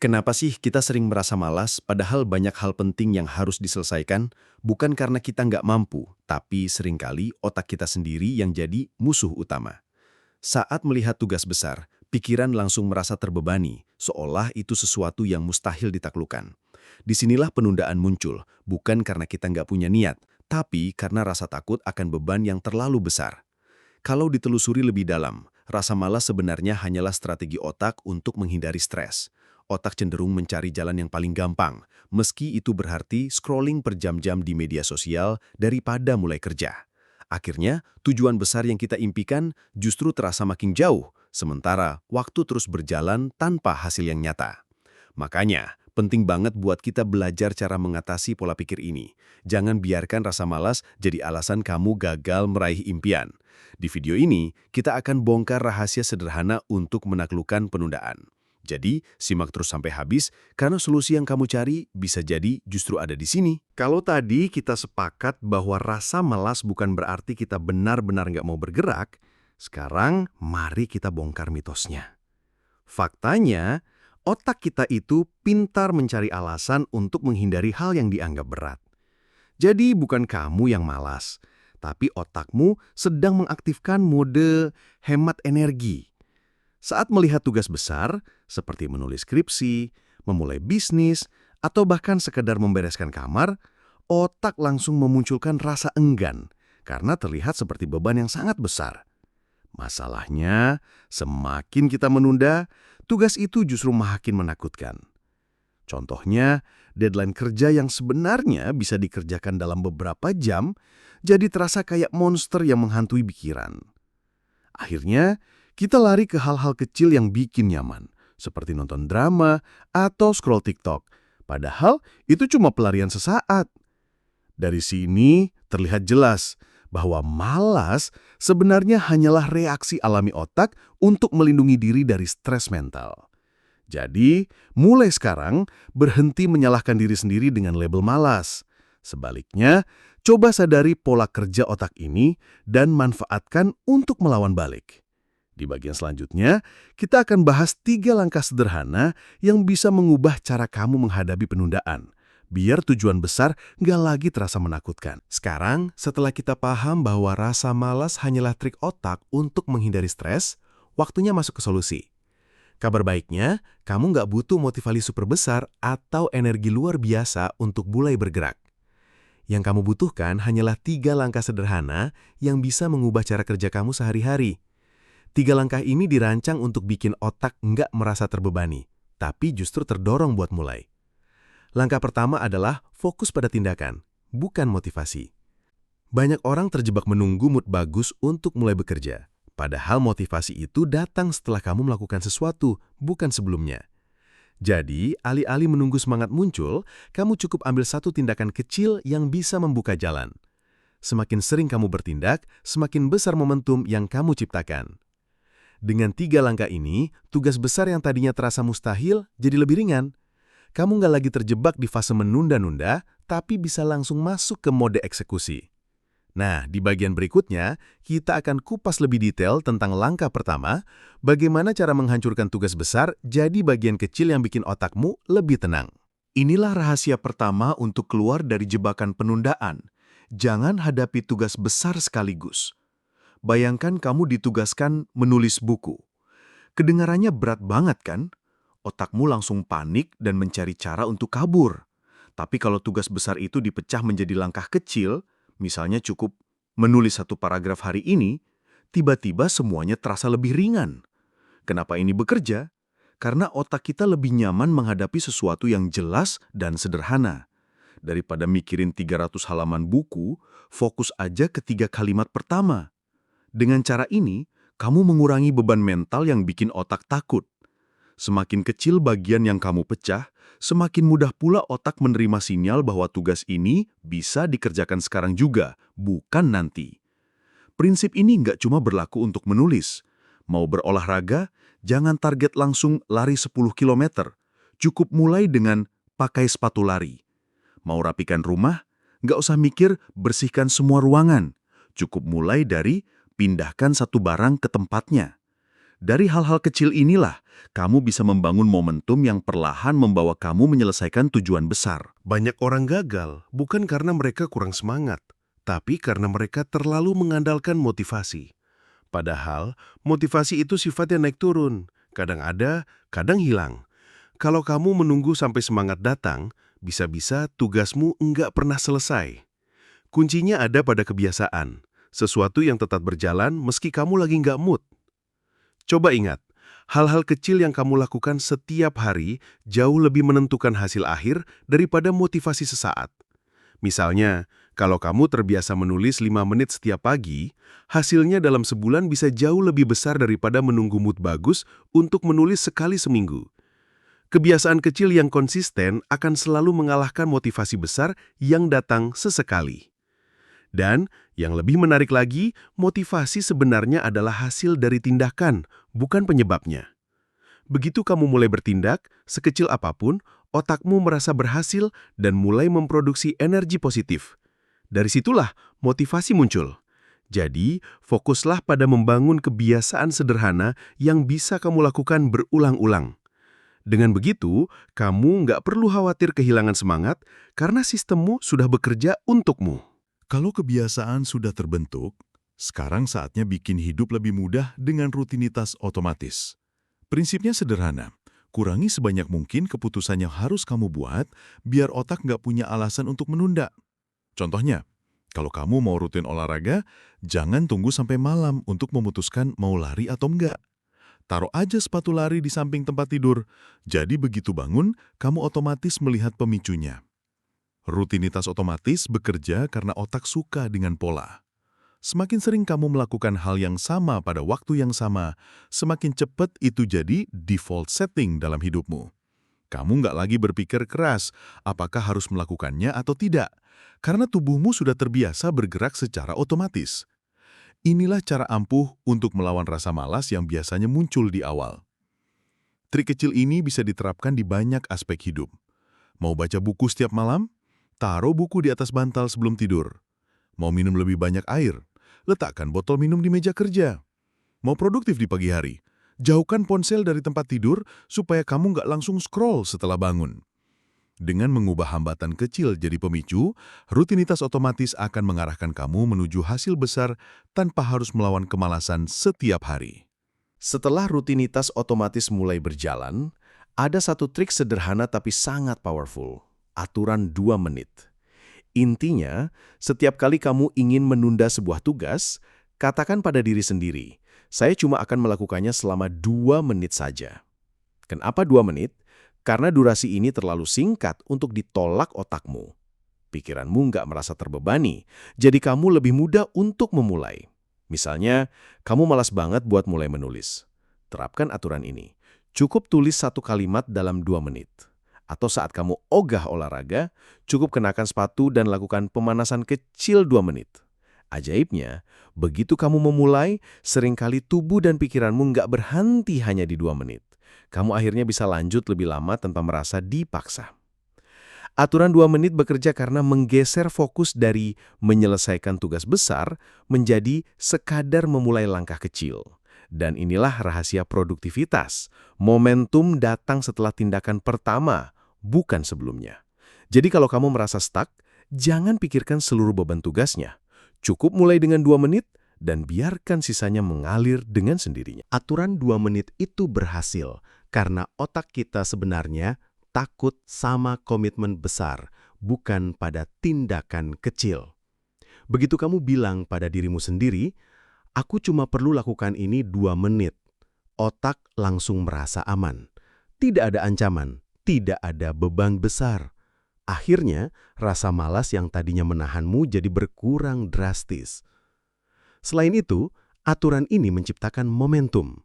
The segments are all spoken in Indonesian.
Kenapa sih kita sering merasa malas padahal banyak hal penting yang harus diselesaikan? Bukan karena kita nggak mampu, tapi seringkali otak kita sendiri yang jadi musuh utama. Saat melihat tugas besar, pikiran langsung merasa terbebani, seolah itu sesuatu yang mustahil ditaklukkan. Disinilah penundaan muncul, bukan karena kita nggak punya niat, tapi karena rasa takut akan beban yang terlalu besar. Kalau ditelusuri lebih dalam, rasa malas sebenarnya hanyalah strategi otak untuk menghindari stres. Otak cenderung mencari jalan yang paling gampang, meski itu berarti scrolling per jam-jam di media sosial daripada mulai kerja. Akhirnya, tujuan besar yang kita impikan justru terasa makin jauh, sementara waktu terus berjalan tanpa hasil yang nyata. Makanya, penting banget buat kita belajar cara mengatasi pola pikir ini. Jangan biarkan rasa malas jadi alasan kamu gagal meraih impian. Di video ini, kita akan bongkar rahasia sederhana untuk menaklukkan penundaan. Jadi, simak terus sampai habis, karena solusi yang kamu cari bisa jadi justru ada di sini. Kalau tadi kita sepakat bahwa rasa malas bukan berarti kita benar-benar nggak mau bergerak, sekarang mari kita bongkar mitosnya. Faktanya, otak kita itu pintar mencari alasan untuk menghindari hal yang dianggap berat. Jadi bukan kamu yang malas, tapi otakmu sedang mengaktifkan mode hemat energi. Saat melihat tugas besar, seperti menulis skripsi, memulai bisnis, atau bahkan sekedar membereskan kamar, otak langsung memunculkan rasa enggan karena terlihat seperti beban yang sangat besar. Masalahnya, semakin kita menunda, tugas itu justru makin menakutkan. Contohnya, deadline kerja yang sebenarnya bisa dikerjakan dalam beberapa jam, jadi terasa kayak monster yang menghantui pikiran. Akhirnya, kita lari ke hal-hal kecil yang bikin nyaman, seperti nonton drama atau scroll TikTok. Padahal itu cuma pelarian sesaat. Dari sini terlihat jelas bahwa malas sebenarnya hanyalah reaksi alami otak untuk melindungi diri dari stres mental. Jadi, mulai sekarang berhenti menyalahkan diri sendiri dengan label malas. Sebaliknya, coba sadari pola kerja otak ini dan manfaatkan untuk melawan balik. Di bagian selanjutnya, kita akan bahas 3 langkah sederhana yang bisa mengubah cara kamu menghadapi penundaan, biar tujuan besar nggak lagi terasa menakutkan. Sekarang, setelah kita paham bahwa rasa malas hanyalah trik otak untuk menghindari stres, waktunya masuk ke solusi. Kabar baiknya, kamu nggak butuh motivasi super besar atau energi luar biasa untuk mulai bergerak. Yang kamu butuhkan hanyalah 3 langkah sederhana yang bisa mengubah cara kerja kamu sehari-hari. 3 langkah ini dirancang untuk bikin otak nggak merasa terbebani, tapi justru terdorong buat mulai. Langkah pertama adalah fokus pada tindakan, bukan motivasi. Banyak orang terjebak menunggu mood bagus untuk mulai bekerja, padahal motivasi itu datang setelah kamu melakukan sesuatu, bukan sebelumnya. Jadi, alih-alih menunggu semangat muncul, kamu cukup ambil satu tindakan kecil yang bisa membuka jalan. Semakin sering kamu bertindak, semakin besar momentum yang kamu ciptakan. Dengan 3 langkah ini, tugas besar yang tadinya terasa mustahil jadi lebih ringan. Kamu nggak lagi terjebak di fase menunda-nunda, tapi bisa langsung masuk ke mode eksekusi. Nah, di bagian berikutnya, kita akan kupas lebih detail tentang langkah pertama, bagaimana cara menghancurkan tugas besar jadi bagian kecil yang bikin otakmu lebih tenang. Inilah rahasia pertama untuk keluar dari jebakan penundaan. Jangan hadapi tugas besar sekaligus. Bayangkan kamu ditugaskan menulis buku. Kedengarannya berat banget kan? Otakmu langsung panik dan mencari cara untuk kabur. Tapi kalau tugas besar itu dipecah menjadi langkah kecil, misalnya cukup menulis 1 paragraf hari ini, tiba-tiba semuanya terasa lebih ringan. Kenapa ini bekerja? Karena otak kita lebih nyaman menghadapi sesuatu yang jelas dan sederhana. Daripada mikirin 300 halaman buku, fokus aja ke 3 kalimat pertama. Dengan cara ini, kamu mengurangi beban mental yang bikin otak takut. Semakin kecil bagian yang kamu pecah, semakin mudah pula otak menerima sinyal bahwa tugas ini bisa dikerjakan sekarang juga, bukan nanti. Prinsip ini nggak cuma berlaku untuk menulis. Mau berolahraga, jangan target langsung lari 10 km. Cukup mulai dengan pakai sepatu lari. Mau rapikan rumah, nggak usah mikir bersihkan semua ruangan. Cukup mulai dari pindahkan satu barang ke tempatnya. Dari hal-hal kecil inilah, kamu bisa membangun momentum yang perlahan membawa kamu menyelesaikan tujuan besar. Banyak orang gagal bukan karena mereka kurang semangat, tapi karena mereka terlalu mengandalkan motivasi. Padahal, motivasi itu sifatnya naik turun. Kadang ada, kadang hilang. Kalau kamu menunggu sampai semangat datang, bisa-bisa tugasmu enggak pernah selesai. Kuncinya ada pada kebiasaan, sesuatu yang tetap berjalan meski kamu lagi nggak mood. Coba ingat, hal-hal kecil yang kamu lakukan setiap hari jauh lebih menentukan hasil akhir daripada motivasi sesaat. Misalnya, kalau kamu terbiasa menulis 5 menit setiap pagi, hasilnya dalam sebulan bisa jauh lebih besar daripada menunggu mood bagus untuk menulis sekali seminggu. Kebiasaan kecil yang konsisten akan selalu mengalahkan motivasi besar yang datang sesekali. Dan, yang lebih menarik lagi, motivasi sebenarnya adalah hasil dari tindakan, bukan penyebabnya. Begitu kamu mulai bertindak, sekecil apapun, otakmu merasa berhasil dan mulai memproduksi energi positif. Dari situlah motivasi muncul. Jadi, fokuslah pada membangun kebiasaan sederhana yang bisa kamu lakukan berulang-ulang. Dengan begitu, kamu nggak perlu khawatir kehilangan semangat karena sistemmu sudah bekerja untukmu. Kalau kebiasaan sudah terbentuk, sekarang saatnya bikin hidup lebih mudah dengan rutinitas otomatis. Prinsipnya sederhana, kurangi sebanyak mungkin keputusan yang harus kamu buat biar otak nggak punya alasan untuk menunda. Contohnya, kalau kamu mau rutin olahraga, jangan tunggu sampai malam untuk memutuskan mau lari atau enggak. Taruh aja sepatu lari di samping tempat tidur, jadi begitu bangun, kamu otomatis melihat pemicunya. Rutinitas otomatis bekerja karena otak suka dengan pola. Semakin sering kamu melakukan hal yang sama pada waktu yang sama, semakin cepat itu jadi default setting dalam hidupmu. Kamu nggak lagi berpikir keras apakah harus melakukannya atau tidak, karena tubuhmu sudah terbiasa bergerak secara otomatis. Inilah cara ampuh untuk melawan rasa malas yang biasanya muncul di awal. Trik kecil ini bisa diterapkan di banyak aspek hidup. Mau baca buku setiap malam? Taruh buku di atas bantal sebelum tidur. Mau minum lebih banyak air? Letakkan botol minum di meja kerja. Mau produktif di pagi hari? Jauhkan ponsel dari tempat tidur supaya kamu nggak langsung scroll setelah bangun. Dengan mengubah hambatan kecil jadi pemicu, rutinitas otomatis akan mengarahkan kamu menuju hasil besar tanpa harus melawan kemalasan setiap hari. Setelah rutinitas otomatis mulai berjalan, ada satu trik sederhana tapi sangat powerful, aturan 2 menit. Intinya, setiap kali kamu ingin menunda sebuah tugas, katakan pada diri sendiri, saya cuma akan melakukannya selama 2 menit saja. Kenapa 2 menit? Karena durasi ini terlalu singkat untuk ditolak otakmu. Pikiranmu nggak merasa terbebani, jadi kamu lebih mudah untuk memulai. Misalnya, kamu malas banget buat mulai menulis. Terapkan aturan ini. Cukup tulis 1 kalimat dalam 2 menit. Atau saat kamu ogah olahraga, cukup kenakan sepatu dan lakukan pemanasan kecil 2 menit. Ajaibnya, begitu kamu memulai, seringkali tubuh dan pikiranmu nggak berhenti hanya di 2 menit. Kamu akhirnya bisa lanjut lebih lama tanpa merasa dipaksa. Aturan 2 menit bekerja karena menggeser fokus dari menyelesaikan tugas besar menjadi sekadar memulai langkah kecil. Dan inilah rahasia produktivitas. Momentum datang setelah tindakan pertama, bukan sebelumnya. Jadi kalau kamu merasa stuck, jangan pikirkan seluruh beban tugasnya. Cukup mulai dengan 2 menit dan biarkan sisanya mengalir dengan sendirinya. Aturan 2 menit itu berhasil karena otak kita sebenarnya takut sama komitmen besar, bukan pada tindakan kecil. Begitu kamu bilang pada dirimu sendiri, aku cuma perlu lakukan ini 2 menit. Otak langsung merasa aman. Tidak ada ancaman, tidak ada beban besar. Akhirnya, rasa malas yang tadinya menahanmu jadi berkurang drastis. Selain itu, aturan ini menciptakan momentum.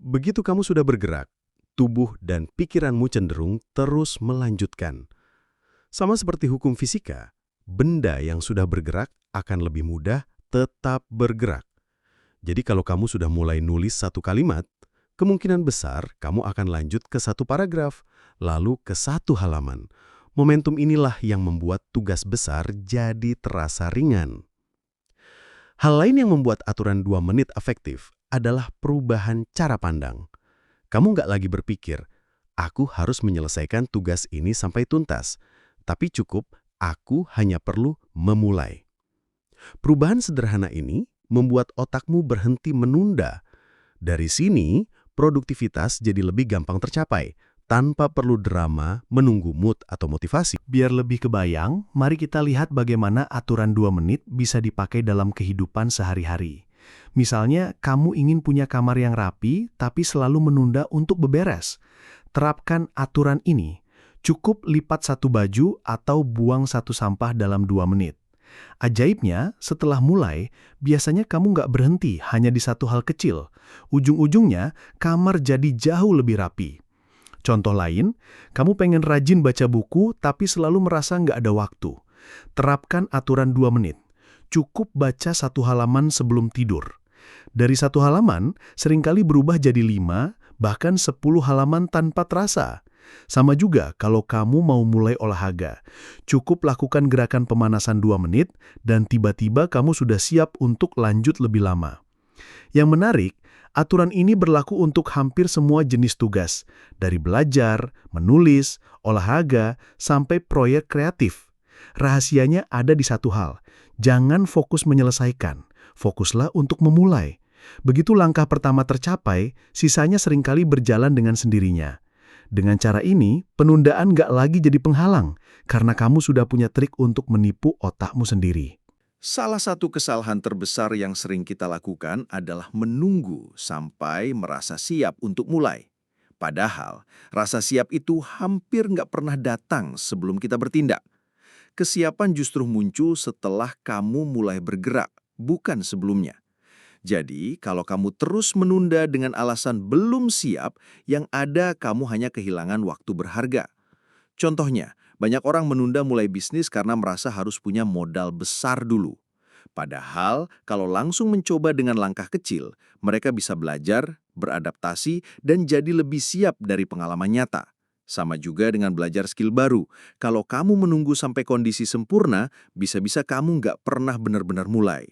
Begitu kamu sudah bergerak, tubuh dan pikiranmu cenderung terus melanjutkan. Sama seperti hukum fisika, benda yang sudah bergerak akan lebih mudah tetap bergerak. Jadi kalau kamu sudah mulai nulis 1 kalimat, kemungkinan besar kamu akan lanjut ke 1 paragraf, lalu ke 1 halaman. Momentum inilah yang membuat tugas besar jadi terasa ringan. Hal lain yang membuat aturan 2 menit efektif adalah perubahan cara pandang. Kamu nggak lagi berpikir, aku harus menyelesaikan tugas ini sampai tuntas, tapi cukup aku hanya perlu memulai. Perubahan sederhana ini membuat otakmu berhenti menunda. Dari sini, produktivitas jadi lebih gampang tercapai, tanpa perlu drama menunggu mood atau motivasi. Biar lebih kebayang, mari kita lihat bagaimana aturan 2 menit bisa dipakai dalam kehidupan sehari-hari. Misalnya, kamu ingin punya kamar yang rapi, tapi selalu menunda untuk beberes. Terapkan aturan ini. Cukup lipat satu baju atau buang satu sampah dalam 2 menit. Ajaibnya, setelah mulai, biasanya kamu nggak berhenti hanya di satu hal kecil. Ujung-ujungnya, kamar jadi jauh lebih rapi. Contoh lain, kamu pengen rajin baca buku tapi selalu merasa nggak ada waktu. Terapkan aturan 2 menit. Cukup baca 1 halaman sebelum tidur. Dari 1 halaman, seringkali berubah jadi 5, bahkan 10 halaman tanpa terasa. Sama juga kalau kamu mau mulai olahraga. Cukup lakukan gerakan pemanasan 2 menit dan tiba-tiba kamu sudah siap untuk lanjut lebih lama. Yang menarik, aturan ini berlaku untuk hampir semua jenis tugas, dari belajar, menulis, olahraga, sampai proyek kreatif. Rahasianya ada di satu hal, jangan fokus menyelesaikan, fokuslah untuk memulai. Begitu langkah pertama tercapai, sisanya seringkali berjalan dengan sendirinya. Dengan cara ini, penundaan nggak lagi jadi penghalang, karena kamu sudah punya trik untuk menipu otakmu sendiri. Salah satu kesalahan terbesar yang sering kita lakukan adalah menunggu sampai merasa siap untuk mulai. Padahal, rasa siap itu hampir nggak pernah datang sebelum kita bertindak. Kesiapan justru muncul setelah kamu mulai bergerak, bukan sebelumnya. Jadi, kalau kamu terus menunda dengan alasan belum siap, yang ada kamu hanya kehilangan waktu berharga. Contohnya, banyak orang menunda mulai bisnis karena merasa harus punya modal besar dulu. Padahal, kalau langsung mencoba dengan langkah kecil, mereka bisa belajar, beradaptasi, dan jadi lebih siap dari pengalaman nyata. Sama juga dengan belajar skill baru. Kalau kamu menunggu sampai kondisi sempurna, bisa-bisa kamu nggak pernah benar-benar mulai.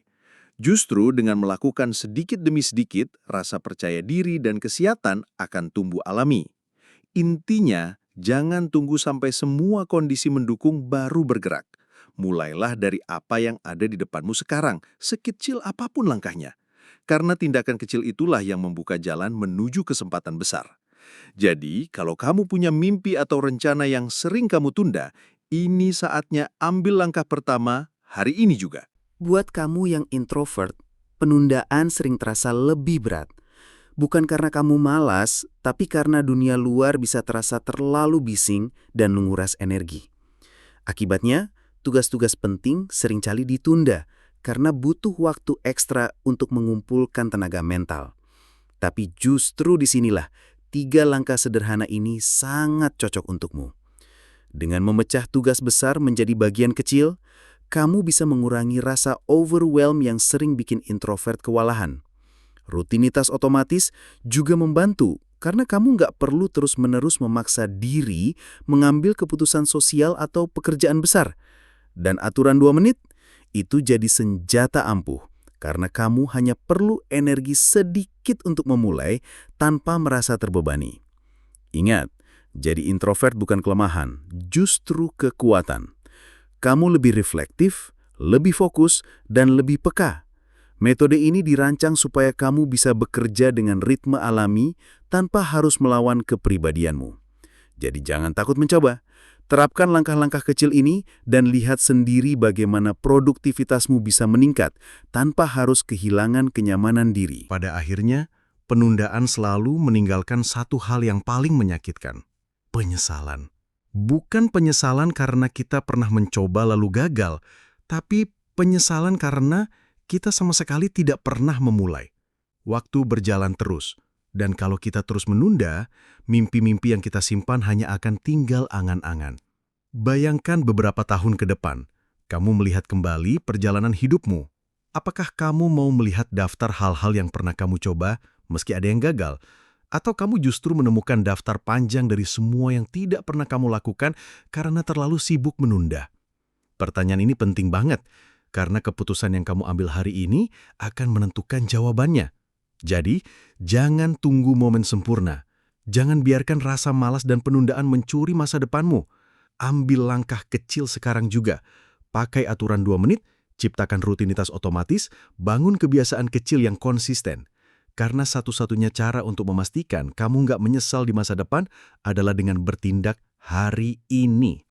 Justru dengan melakukan sedikit demi sedikit, rasa percaya diri dan kesehatan akan tumbuh alami. Intinya, jangan tunggu sampai semua kondisi mendukung baru bergerak. Mulailah dari apa yang ada di depanmu sekarang, sekecil apapun langkahnya. Karena tindakan kecil itulah yang membuka jalan menuju kesempatan besar. Jadi, kalau kamu punya mimpi atau rencana yang sering kamu tunda, ini saatnya ambil langkah pertama hari ini juga. Buat kamu yang introvert, penundaan sering terasa lebih berat. Bukan karena kamu malas, tapi karena dunia luar bisa terasa terlalu bising dan menguras energi. Akibatnya, tugas-tugas penting seringkali ditunda karena butuh waktu ekstra untuk mengumpulkan tenaga mental. Tapi justru disinilah 3 langkah sederhana ini sangat cocok untukmu. Dengan memecah tugas besar menjadi bagian kecil, kamu bisa mengurangi rasa overwhelm yang sering bikin introvert kewalahan. Rutinitas otomatis juga membantu karena kamu nggak perlu terus-menerus memaksa diri mengambil keputusan sosial atau pekerjaan besar. Dan aturan 2 menit itu jadi senjata ampuh karena kamu hanya perlu energi sedikit untuk memulai tanpa merasa terbebani. Ingat, jadi introvert bukan kelemahan, justru kekuatan. Kamu lebih reflektif, lebih fokus, dan lebih peka. Metode ini dirancang supaya kamu bisa bekerja dengan ritme alami tanpa harus melawan kepribadianmu. Jadi jangan takut mencoba. Terapkan langkah-langkah kecil ini dan lihat sendiri bagaimana produktivitasmu bisa meningkat tanpa harus kehilangan kenyamanan diri. Pada akhirnya, penundaan selalu meninggalkan satu hal yang paling menyakitkan, penyesalan. Bukan penyesalan karena kita pernah mencoba lalu gagal, tapi penyesalan karena kita sama sekali tidak pernah memulai. Waktu berjalan terus, dan kalau kita terus menunda, mimpi-mimpi yang kita simpan hanya akan tinggal angan-angan. Bayangkan beberapa tahun ke depan, kamu melihat kembali perjalanan hidupmu. Apakah kamu mau melihat daftar hal-hal yang pernah kamu coba, meski ada yang gagal? Atau kamu justru menemukan daftar panjang dari semua yang tidak pernah kamu lakukan karena terlalu sibuk menunda? Pertanyaan ini penting banget, karena keputusan yang kamu ambil hari ini akan menentukan jawabannya. Jadi, jangan tunggu momen sempurna. Jangan biarkan rasa malas dan penundaan mencuri masa depanmu. Ambil langkah kecil sekarang juga. Pakai aturan 2 menit, ciptakan rutinitas otomatis, bangun kebiasaan kecil yang konsisten. Karena satu-satunya cara untuk memastikan kamu nggak menyesal di masa depan adalah dengan bertindak hari ini.